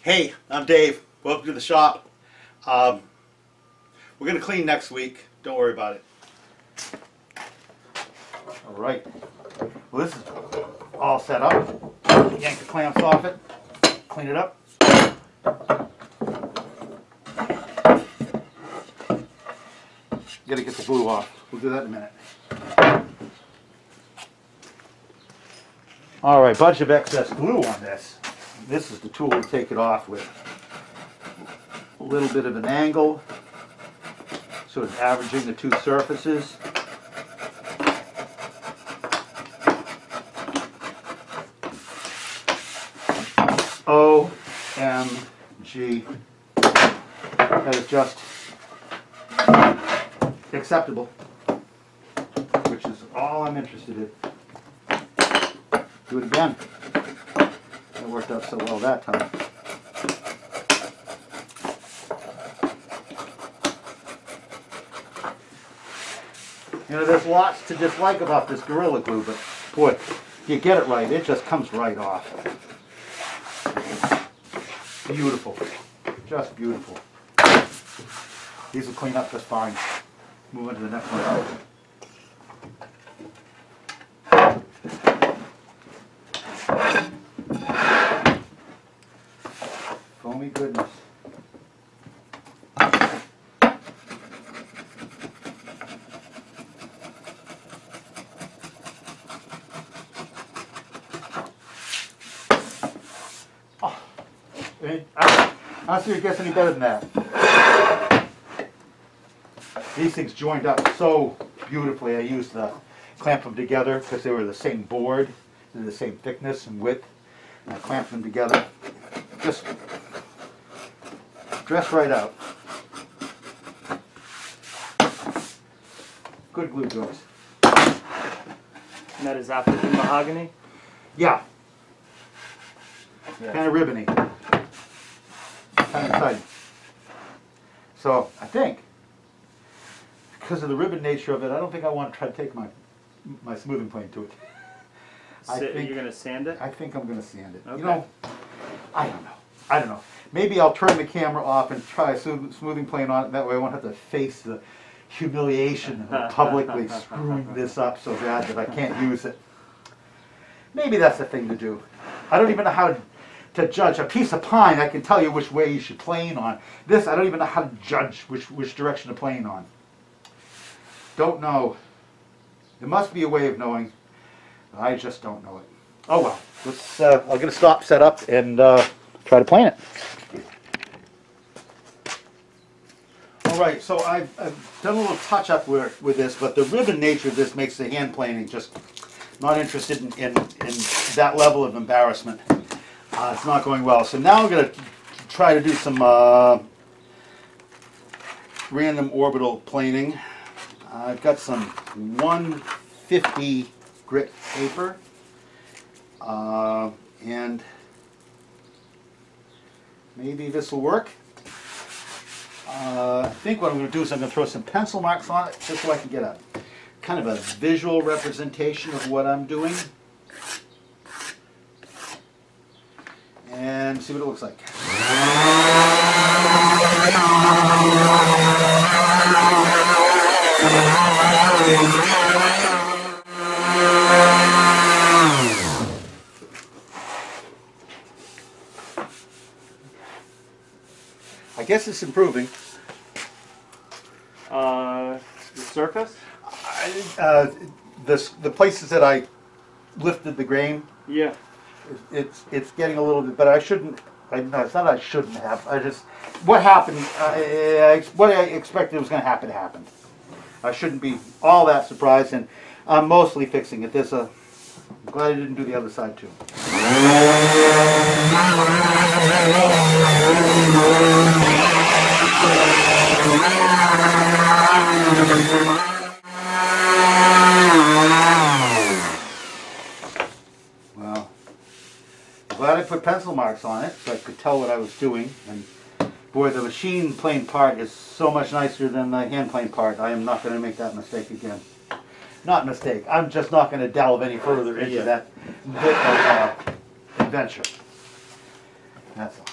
Hey, I'm Dave. Welcome to the shop. We're going to clean next week. Don't worry about it. All right. Well, this is all set up. Yank the clamps off it. Clean it up. Got to get the glue off. We'll do that in a minute. All right, bunch of excess glue on this. This is the tool to take it off with. A little bit of an angle, sort of averaging the two surfaces. OMG. That is just acceptable, which is all I'm interested in. Do it again. That worked out so well that time. You know, there's lots to dislike about this Gorilla Glue, but boy, if you get it right, it just comes right off. Beautiful. Just beautiful. These will clean up just fine. Move on to the next one. Foamy goodness. Oh, I don't see it gets any better than that. These things joined up so beautifully. I used the clamp them together because they were the same board, they're the same thickness and width. And I clamped them together. Just dress right out. Good glue joints. And that is after the mahogany? Yeah. Kind of ribbony. Kind of exciting. So I think, because of the ribbon nature of it, I don't think I want to try to take my smoothing plane to it. You're going to sand it? I think I'm going to sand it. Okay. You know, I don't know. Maybe I'll turn the camera off and try a smoothing plane on it. That way I won't have to face the humiliation of publicly screwing this up so bad that I can't use it. Maybe that's the thing to do. I don't even know how to judge. A piece of pine, I can tell you which way you should plane on. This, I don't even know how to judge which direction to plane on. Don't know. There must be a way of knowing. I just don't know it. Oh well. Let's. I'll get a stop set up and try to plane it. All right. So I've done a little touch up with this, but the ribbon nature of this makes the hand planing just not interested in that level of embarrassment. It's not going well. So now I'm going to try to do some random orbital planing. I've got some 150 grit paper, and maybe this will work. I think what I'm going to do is I'm going to throw some pencil marks on it just so I can get a kind of a visual representation of what I'm doing and see what it looks like. I guess it's improving. The surface? The places that I lifted the grain. Yeah. It's getting a little bit better. I shouldn't. No, it's not. I shouldn't have. I just. What happened? What I expected was going to happen happened. I shouldn't be all that surprised, and I'm mostly fixing it. I'm glad I didn't do the other side too. Well, I'm glad I put pencil marks on it so I could tell what I was doing. And boy, the machine plane part is so much nicer than the hand plane part. I am not going to make that mistake again. Not mistake. I'm just not going to delve any further into that bit of adventure. That's all.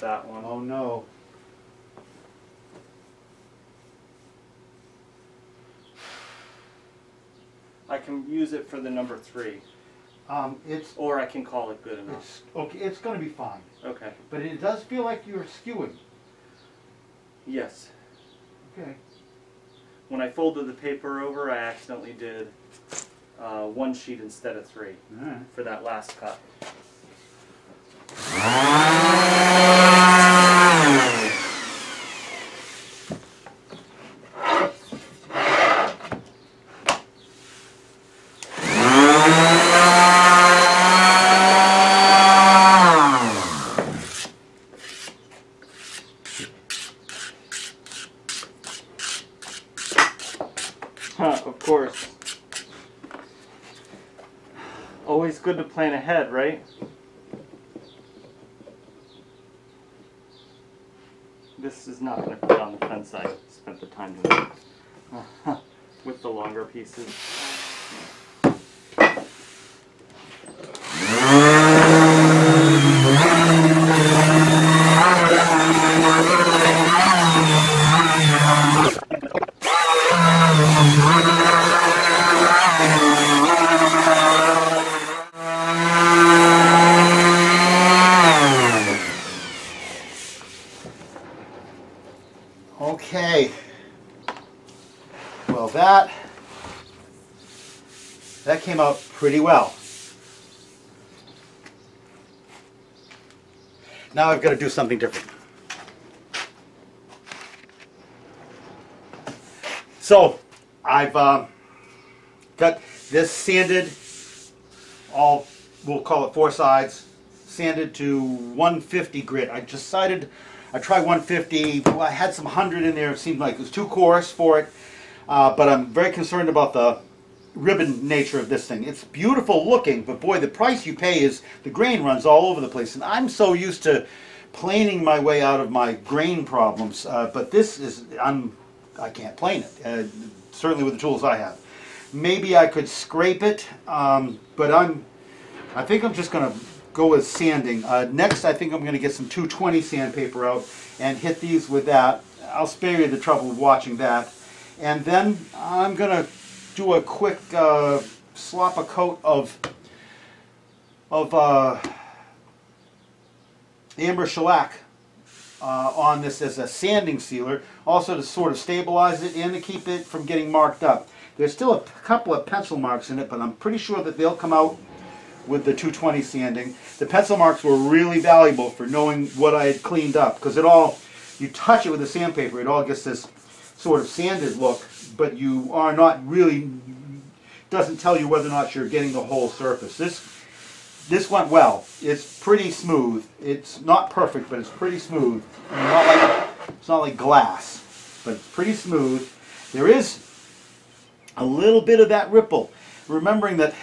that one. Oh no. I can use it for the number 3. Or I can call it good enough. It's okay. It's going to be fine. Okay. But it does feel like you're skewing. Yes. Okay. When I folded the paper over, I accidentally did 1 sheet instead of 3 All right. for that last cut. Of course. Always good to plan ahead, right? This is not going to fit on the fence. I spent the time doing it with the longer pieces. Okay. Well, that came out pretty well. Now I've got to do something different. So I've got this sanded, all, we'll call it 4 sides, sanded to 150 grit. I decided I'd try 150. Well, I had some 100 in there. It seemed like it was too coarse for it. But I'm very concerned about the ribbon nature of this thing. It's beautiful looking, but boy, the price you pay is the grain runs all over the place. And I'm so used to planing my way out of my grain problems. But this is, I can't plane it, certainly with the tools I have. Maybe I could scrape it, but I think I'm just going to go with sanding. Next, I think I'm going to get some 220 sandpaper out and hit these with that. I'll spare you the trouble of watching that. And then I'm going to do a quick slop a coat of Amber Shellac on this as a sanding sealer, also to sort of stabilize it and to keep it from getting marked up. There's still a couple of pencil marks in it, but I'm pretty sure that they'll come out with the 220 sanding. The pencil marks were really valuable for knowing what I had cleaned up, because it all, you touch it with the sandpaper, it all gets this sort of sanded look, but you are not really, doesn't tell you whether or not you're getting the whole surface. This went well. It's pretty smooth. It's not perfect, but it's pretty smooth. It's not like glass, but it's pretty smooth. There is a little bit of that ripple. Remembering that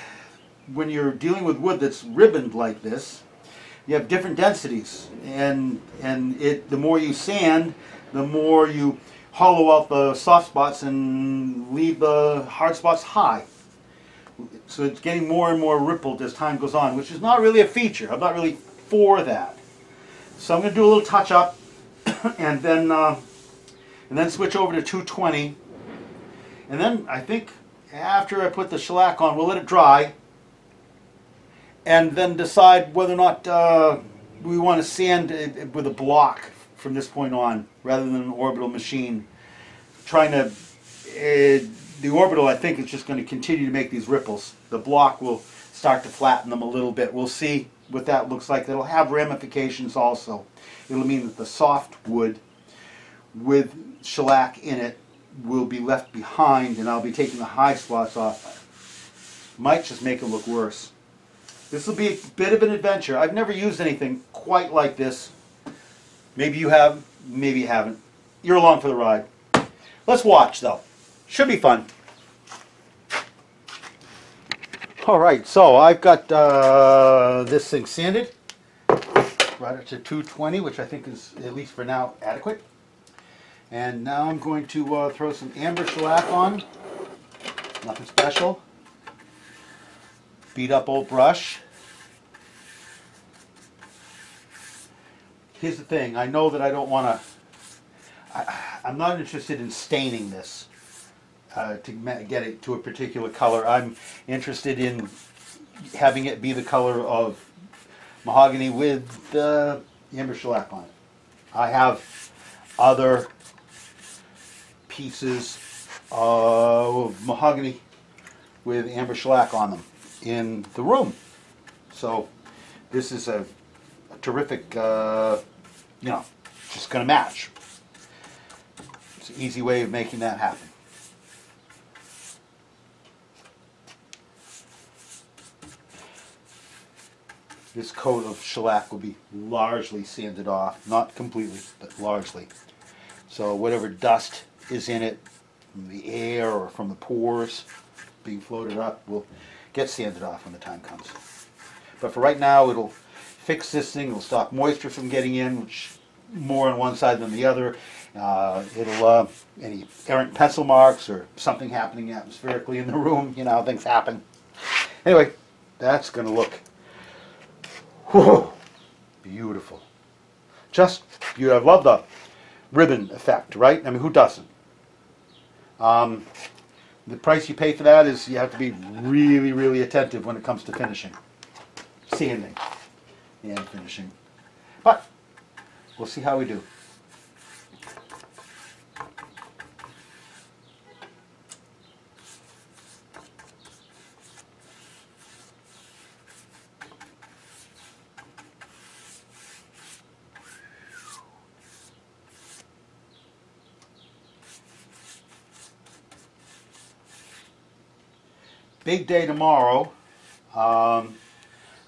when you're dealing with wood that's ribboned like this, you have different densities, and the more you sand, the more you hollow out the soft spots and leave the hard spots high. So it's getting more and more rippled as time goes on, which is not really a feature. I'm not really for that. So I'm going to do a little touch up, and then switch over to 220. And then I think after I put the shellac on, we'll let it dry, and then decide whether or not we want to sand it with a block from this point on, rather than an orbital machine. Trying to, the orbital I think is just going to continue to make these ripples. The block will start to flatten them a little bit. We'll see what that looks like. It'll have ramifications also. It'll mean that the soft wood with shellac in it will be left behind, and I'll be taking the high spots off. Might just make it look worse. This will be a bit of an adventure. I've never used anything quite like this. Maybe you have, maybe you haven't. You're along for the ride. Let's watch though. Should be fun. Alright, so I've got this thing sanded. Brought it to 220, which I think is, at least for now, adequate. And now I'm going to throw some Amber Shellac on. Nothing special. Beat up old brush. here's the thing. I know that I don't want to. I'm not interested in staining this to get it to a particular color. I'm interested in having it be the color of mahogany with Amber Shellac on it. I have other pieces of mahogany with Amber Shellac on them in the room. So this is a terrific, you know, just going to match. It's an easy way of making that happen. This coat of shellac will be largely sanded off, not completely, but largely. So whatever dust is in it from the air or from the pores being floated up will get sanded off when the time comes. But for right now, it'll fix this thing. It'll stop moisture from getting in, which more on one side than the other. It'll any errant pencil marks or something happening atmospherically in the room. You know how things happen. Anyway, that's going to look whew, beautiful. Just beautiful. I love the ribbon effect, right? I mean, who doesn't? The price you pay for that is you have to be really, really attentive when it comes to finishing, sanding, and finishing. But we'll see how we do. Big day tomorrow. A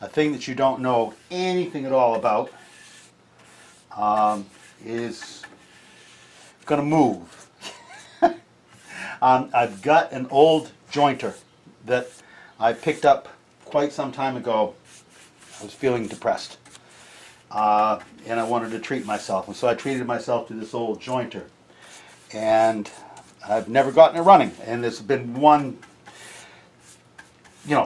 thing that you don't know anything at all about is going to move. I've got an old jointer that I picked up quite some time ago. I was feeling depressed and I wanted to treat myself, and so I treated myself to this old jointer, and I've never gotten it running, and there's been one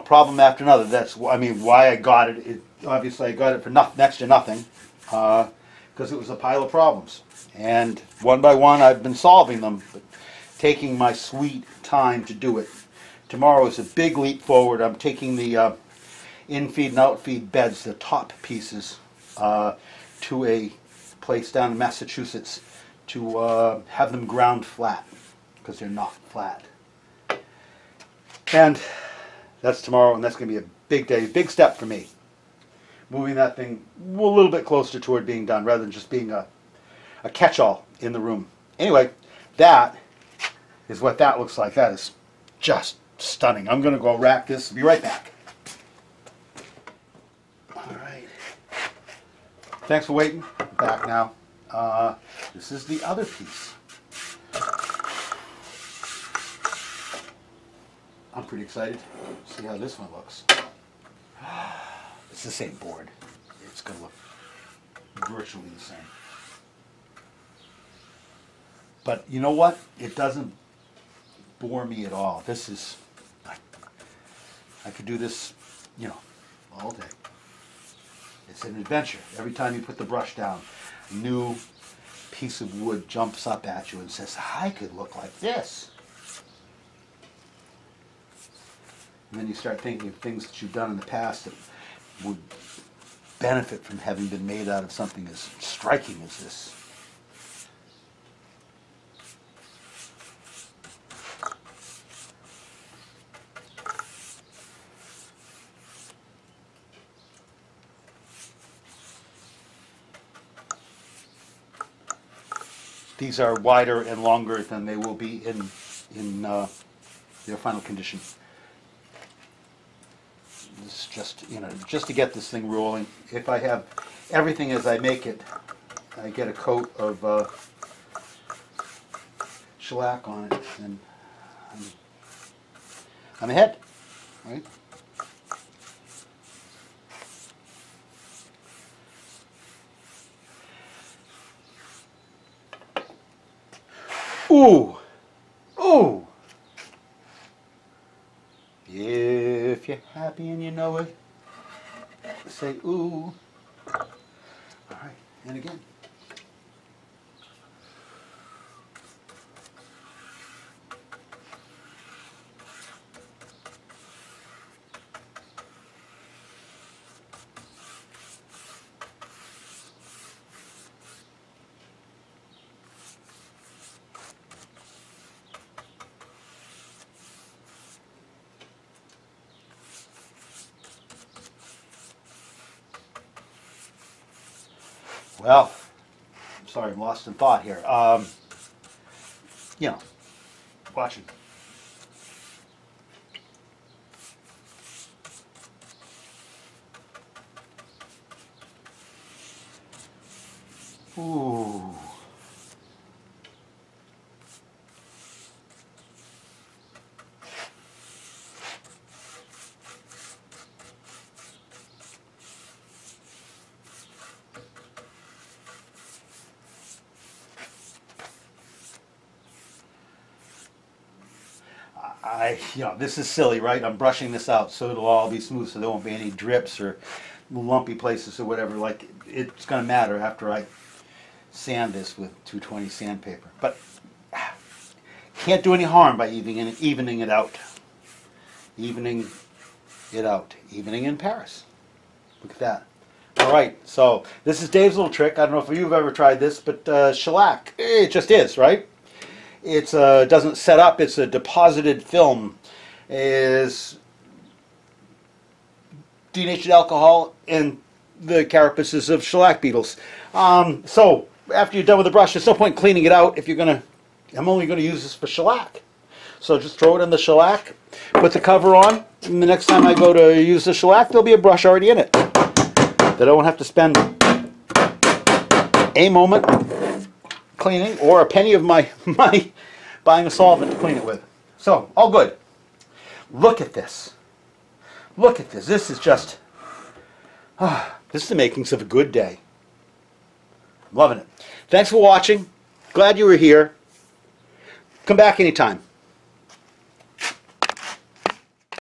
problem after another. That's, I mean, why I got it. Obviously I got it for next to nothing, because it was a pile of problems. And one by one I've been solving them, but taking my sweet time to do it. Tomorrow is a big leap forward. I'm taking the in-feed and out-feed beds, the top pieces, to a place down in Massachusetts to have them ground flat, because they're not flat. And that's tomorrow, and that's going to be a big day, big step for me. Moving that thing a little bit closer toward being done, rather than just being a catch-all in the room. Anyway, that is what that looks like. That is just stunning. I'm going to go wrap this. Be right back. All right. Thanks for waiting. I'm back now. This is the other piece. I'm pretty excited to see how this one looks. It's the same board. It's going to look virtually the same. But you know what? It doesn't bore me at all. This is, I could do this, all day. It's an adventure. Every time you put the brush down, a new piece of wood jumps up at you and says, I could look like this. And then you start thinking of things that you've done in the past that would benefit from having been made out of something as striking as this. These are wider and longer than they will be in their final condition. This just, just to get this thing rolling. If I have everything as I make it, I get a coat of shellac on it, and I'm ahead, right? Ooh! Ooh! If you're happy and you know it, say ooh. Alright, And again. Well, I'm sorry, I'm lost in thought here. You know, watching. Ooh. This is silly, right? I'm brushing this out so it'll all be smooth, so there won't be any drips or lumpy places or whatever. Like, it's going to matter after I sand this with 220 sandpaper. But can't do any harm by evening it out. Evening it out. Evening in Paris. Look at that. All right, so this is Dave's little trick. I don't know if you've ever tried this, but shellac, it just is, right? It doesn't set up, it's a deposited film. Is denatured alcohol in the carapaces of shellac beetles. So after you're done with the brush, there's no point cleaning it out if you're going to, I'm only going to use this for shellac. So just throw it in the shellac, put the cover on, and the next time I go to use the shellac, there'll be a brush already in it. That I won't have to spend a moment cleaning or a penny of my money buying a solvent to clean it with. So, all good. Look at this. Look at this. This is just, this is the makings of a good day. I'm loving it. Thanks for watching. Glad you were here. Come back anytime.